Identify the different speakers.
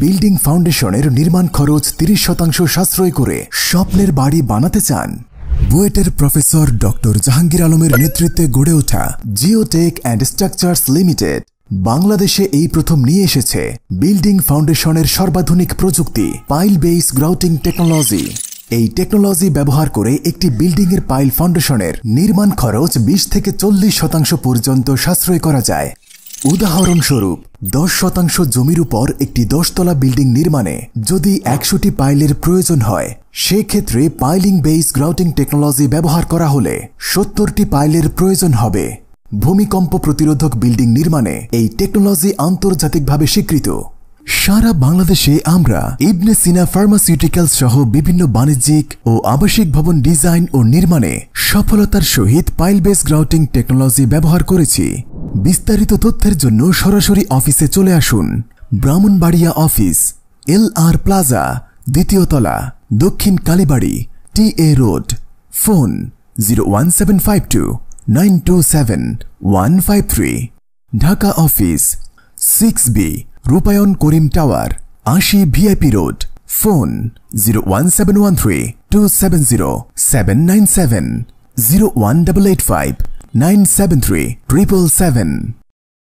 Speaker 1: Building ফাউন্ডেশনের নির্মাণ খরচ 30% সাশ্রয় করে স্বপ্নের বাড়ি বানাতে চান? বুয়েটের প্রফেসর ডক্টর জাহাঙ্গীর আলমের নেতৃত্বে গড়ে ওঠা জিওটেক অ্যান্ড স্ট্রাকচার্স লিমিটেড বাংলাদেশে এই প্রথম নিয়ে এসেছে বিল্ডিং ফাউন্ডেশনের সর্বাধুনিক প্রযুক্তি পাইল বেস গ্রাউটিং টেকনোলজি। এই টেকনোলজি ব্যবহার করে একটি বিল্ডিংয়ের পাইল ফাউন্ডেশনের নির্মাণ খরচ 20 থেকে 40% পর্যন্ত সাশ্রয় করা যায়। উদাহরণস্বরূপ 10% জমির উপর একটি 10তলা বিল্ডিং নির্মাণে যদি 100টি পাইলের প্রয়োজন হয়, সেক্ষেত্রে পাইলিং বেস গ্রাউটিং টেকনোলজি ব্যবহার করা হলে 70টি পাইলের প্রয়োজন হবে। ভূমিকম্প প্রতিরোধক বিল্ডিং নির্মাণে এই টেকনোলজি আন্তর্জাতিকভাবে স্বীকৃত। সারা বাংলাদেশে আমরা ইবনে সিনা ফার্মাসিউটিক্যালস সহ বিভিন্ন বাণিজ্যিক ও আবাসিক ভবন ডিজাইন ও নির্মাণে সফলতার সহিত পাইল বেস গ্রাউটিং টেকনোলজি ব্যবহার করেছি। বিস্তারিত তথ্যের জন্য সরাসরি অফিসে চলে আসুন। ব্রাহ্মণবাড়িয়া অফিস, LR প্লাজা, 2য় তলা, দক্ষিণ কালীবাড়ি, TA road. Phone 01752 927 153। Dhaka office 6B, রূপায়ণ করিম টাওয়ার, 80 VIP রোড। ফোন 01713 270 797 01885 973 777।